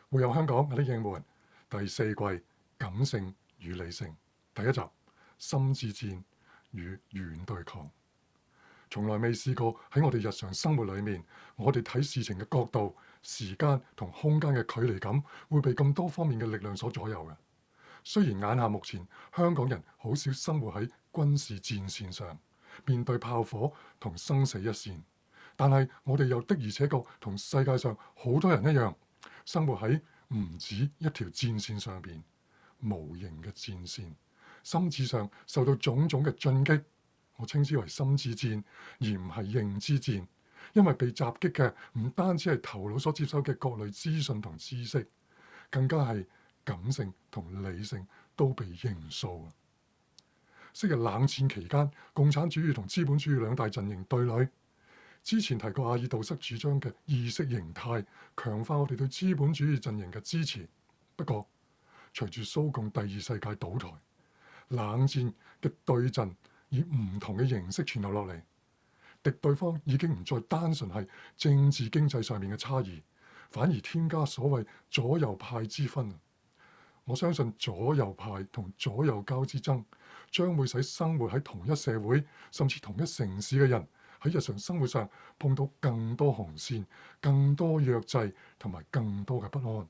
會有香港嗰啲應援第四季感性與理性第一集心智戰與軟對抗。從來未試過喺我哋日常生活裏面，我哋睇事情嘅角度、時間同空間嘅距離感會被咁多方面嘅力量所左右嘅。雖然眼下目前香港人好少生活喺軍事戰線上，面對炮火同生死一線，但係我哋又的而且確同世界上好多人一樣，生活喺唔止一條戰線上邊，無形嘅戰線，心智上受到種種嘅進擊。我稱之為心智戰，而唔係認知戰，因為被襲擊嘅唔單止係頭腦所接收嘅各類資訊同知識，更加係感性同理性都被形塑。昔日冷戰期間，共產主義同資本主義兩大陣營對壘。之前提過阿爾杜塞主張嘅意識形態，強化我哋對資本主義陣營嘅支持。不過，隨住蘇共第二世界倒台，冷戰嘅對陣以唔同嘅形式傳流落嚟，敵對方已經唔再單純係政治經濟上面嘅差異，反而添加所謂左右派之分。我相信左右派同左右交之爭，將會使生活喺同一社會甚至同一城市嘅人喺日常生活上碰到更多紅線、更多約制同埋更多嘅不安，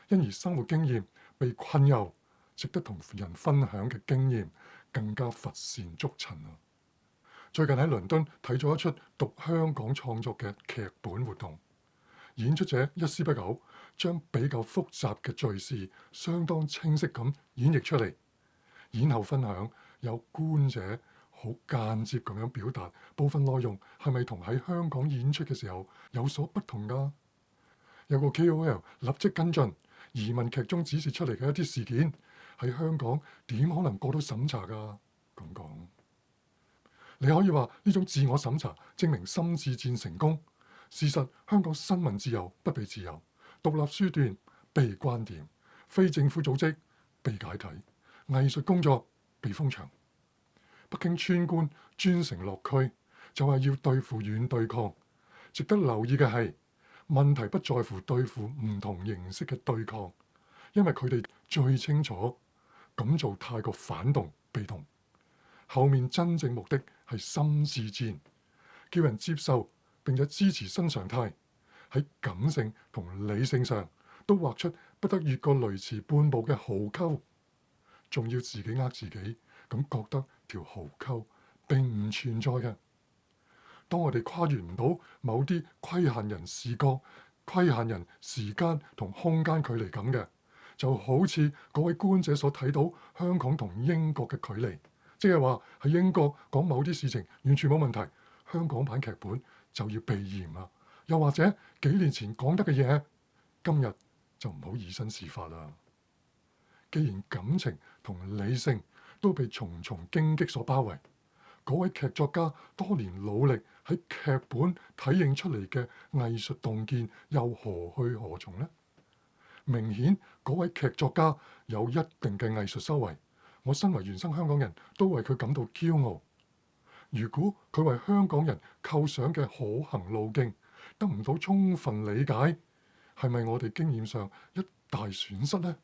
因而生活經驗被困囿，值得同人分享嘅經驗更加乏善足陳啊！最近喺倫敦睇咗一出讀香港創作嘅劇本活動，演出者一絲不苟將比較複雜嘅敘事相當清晰咁演繹出嚟，演後分享有觀者好間接咁樣表達部分內容係咪同喺香港演出嘅時候有所不同㗎？有個 KOL 立即跟進疑問劇中指示出嚟嘅一啲事件喺香港點可能過到審查㗎？咁講，你可以話呢種自我審查證明心智戰成功。事實香港新聞自由不被自由，獨立書店被關店，非政府組織被解體，藝術工作被封場。北京村官專程落區，就係要對付軟對抗。值得留意嘅係，問題不在乎對付唔同形式嘅對抗，因為佢哋最清楚咁做太過反動、被動。後面真正目的係心智戰，叫人接受並且支持新常態，喺感性同理性上都畫出不得越過雷池半步嘅壕溝，仲要自己呃自己，咁覺得條壕溝並唔存在嘅。當我哋跨越唔到某啲規限人視覺、規限人時間同空間距離感嘅，就好似嗰位觀者所睇到香港同英國嘅距離，即係話喺英國講某啲事情完全冇問題，香港版劇本就要避嫌啦。又或者幾年前講得嘅嘢，今日就唔好以身試法啦。既然感情同理性都被重重荊棘所包圍，嗰位劇作家多年努力喺劇本體現出嚟嘅藝術洞見又何去何從呢？明顯嗰位劇作家有一定嘅藝術修為，我身為原生香港人都為佢感到驕傲。如果佢為香港人構想嘅可行路徑得唔到充分理解，係咪我哋經驗上一大損失呢？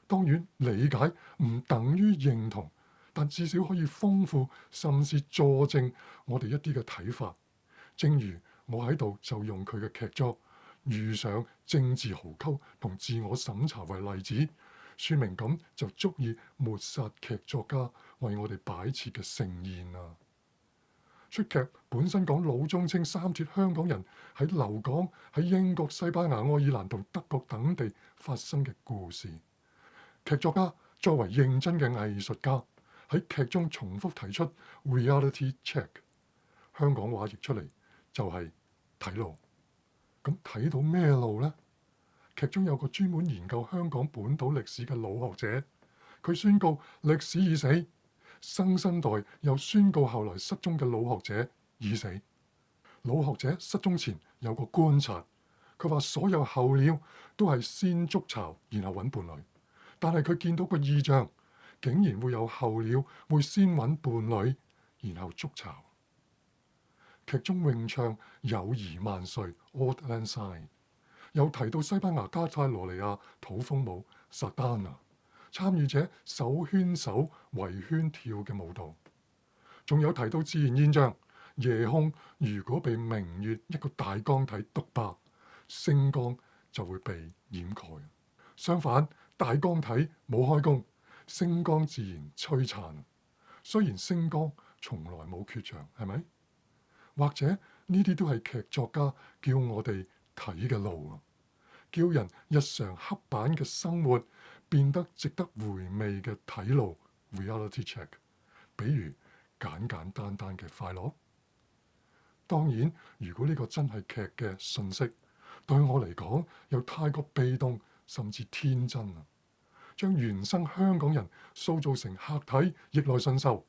當然，理解唔等於認同，但至少可以豐富甚至佐證我哋一啲嘅睇法。正如我喺度就用佢嘅劇作遇上政治壕溝同自我審查為例子，説明咁就足以抹殺劇作家為我哋擺設嘅盛宴啊！出劇本身講老中青三鐵香港人喺留港、喺英國、西班牙、愛爾蘭同德國等地發生嘅故事。劇作家作為認真嘅藝術家，喺劇中重複提出 reality check， 香港話譯出嚟就係睇路。咁睇到咩路呢？劇中有個專門研究香港本土歷史嘅老學者，佢宣告歷史已死，新生代又宣告後來失蹤嘅老學者已死。老學者失蹤前有個觀察，佢話所有候鳥都係先築巢，然後揾伴侶。但係佢見到個異象，竟然會有候鳥會先揾伴侶，然後築巢。劇中詠唱友誼萬歲 Auld Lang Syne，又提到西班牙加泰羅尼亞土風舞薩丹娜，參與者手牽手圍圈跳嘅舞蹈，仲有提到自然現象，夜空如果被明月一個大光體篤爆，星光就會被掩蓋。相反，大光體冇開工，星光自然璀璨。雖然星光從來冇缺場，係咪？或者呢啲都係劇作家叫我哋睇嘅路啊，叫人日常黑板嘅生活變得值得回味嘅睇路 （reality check）。比如簡簡單單嘅快樂。當然，如果呢個真係劇嘅訊息，對我嚟講又太過被動，甚至天真啊！將原生香港人塑造成客體，逆來順受，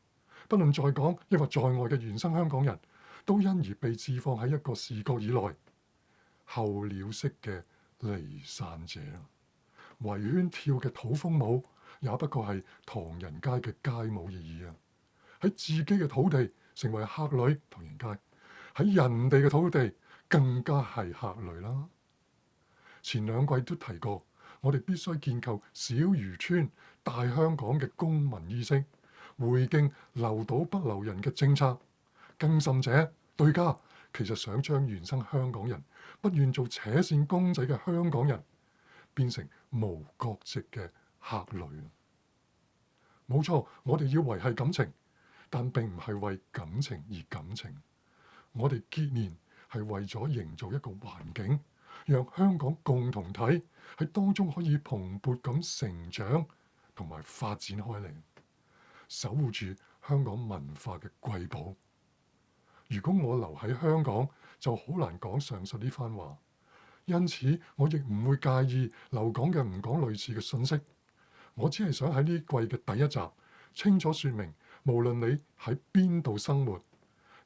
不論在港抑或在外嘅原生香港人，都因而被置放喺一個視角以內，候鳥式嘅離散者。圍圈跳嘅土風舞，也不過係唐人街嘅街舞而已啊！喺自己嘅土地成為客旅，唐人街；喺人哋嘅土地更加係客旅啦。前兩季都提過，我哋必須建構小漁村大香港嘅公民意識，回敬留島不留人嘅政策。更甚者，對家其實想將原生香港人不願做扯線公仔嘅香港人變成無國籍嘅客旅。冇錯，我哋要維繫感情，但並唔係為感情而感情。我哋結連係為咗營造一個環境，讓香港共同體喺當中可以蓬勃咁成長同埋發展開嚟，守護住香港文化嘅瑰寶。如果我留喺香港，就好難講上述呢番話。因此，我亦唔會介意留港嘅唔講類似嘅信息。我只係想喺呢季嘅第一集清楚説明，無論你喺邊度生活，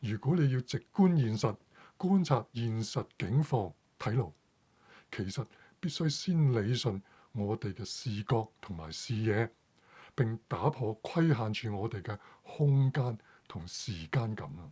如果你要直觀現實、觀察現實境況睇路，其實必須先理順我哋嘅視覺同埋視野，並打破規限住我哋嘅空間同時間感啊！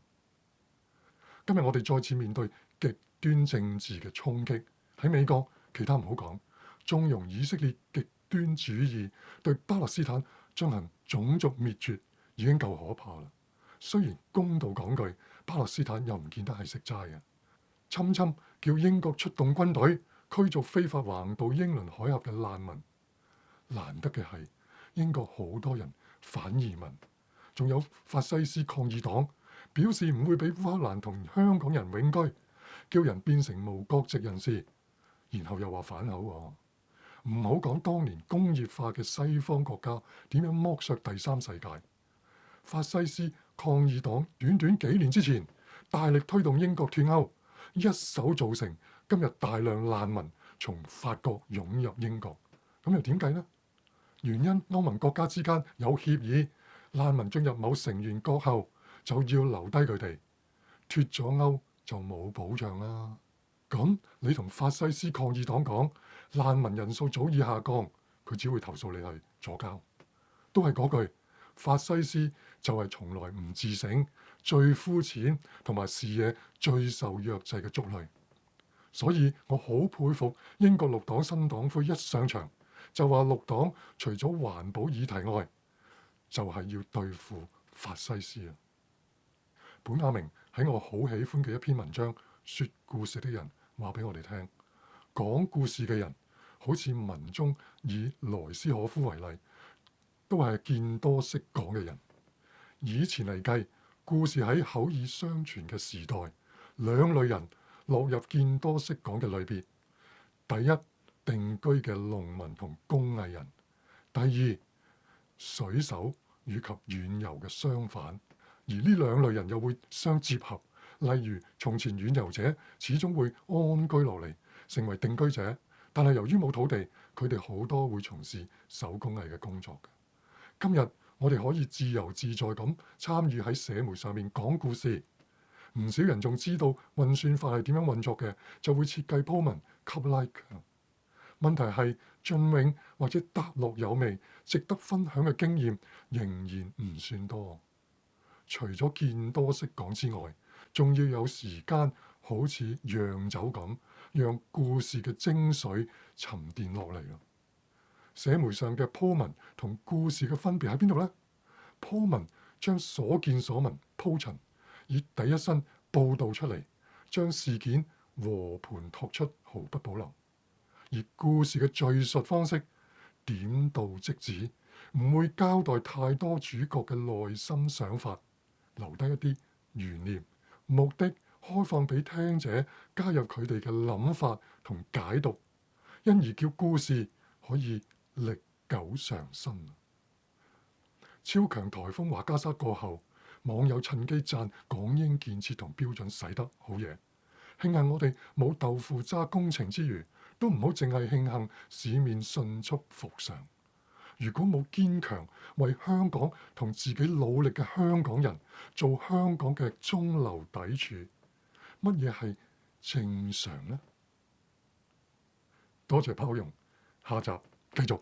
今日我哋再次面對極端政治嘅衝擊，喺美國，其他唔好講，縱容以色列極端主義對巴勒斯坦進行種族滅絕已經夠可怕啦。雖然公道講句，巴勒斯坦又唔見得係食齋嘅。侵叫英國出動軍隊驅逐非法橫渡英倫海峽嘅難民，難得嘅係英國好多人反移民，仲有法西斯抗議黨表示唔會俾烏克蘭同香港人永居，叫人變成無國籍人士，然後又話反口喎。唔好講當年工業化嘅西方國家點樣剝削第三世界，法西斯抗議黨短短幾年之前大力推動英國脫歐，一手造成今日大量難民從法國湧入英國，咁又點計呢？原因歐盟國家之間有協議，難民進入某成員國後就要留低佢哋，脫咗歐就冇保障啦。咁你同法西斯抗議黨講難民人數早已下降，佢只會投訴你係左膠。都係嗰句，法西斯就係從來唔自省、最膚淺同埋視野最受約制嘅族類。所以我好佩服英國綠黨新黨魁一上場就話綠黨除咗環保議題外，就係要對付法西斯啊！本雅明喺我好喜歡嘅一篇文章《說故事的人》話俾我哋聽，講故事嘅人好似文中以萊斯可夫為例，都係見多識廣嘅人。以前嚟計，故事喺口耳相傳嘅時代，兩類人落入見多識廣嘅類別。第一，定居嘅農民同工藝人；第二，水手以及遠遊嘅商販。而呢兩類人又會相結合，例如從前遠遊者始終會安居落嚟，成為定居者，但係由於冇土地，佢哋好多會從事手工藝嘅工作。今日我哋可以自由自在咁參與喺社媒上面講故事，唔少人仲知道運算法係點樣運作嘅，就會設計鋪文吸 like。問題係雋永或者答落有味、值得分享嘅經驗仍然唔算多。除咗見多識廣之外，仲要有時間好似釀酒咁讓故事嘅精髓沉澱落嚟咯。社媒上嘅鋪文同故事嘅分別喺邊度呢？鋪文將所見所聞鋪陳，以第一身報導出嚟，將事件和盤托出，毫不保留。而故事嘅敘述方式點到即止，唔會交代太多主角嘅內心想法，留低一啲懸念，目的開放俾聽者加入佢哋嘅諗法同解讀，因而叫故事可以歷久常新。超強颱風華加莎過後，網友趁機讚港英建設同標準使得好嘢。慶幸我哋冇豆腐渣工程之餘，都唔好淨係慶幸市面迅速復常。如果冇堅強為香港同自己努力嘅香港人做香港嘅中流砥柱，乜嘢係正常呢？多謝包容，下集繼續。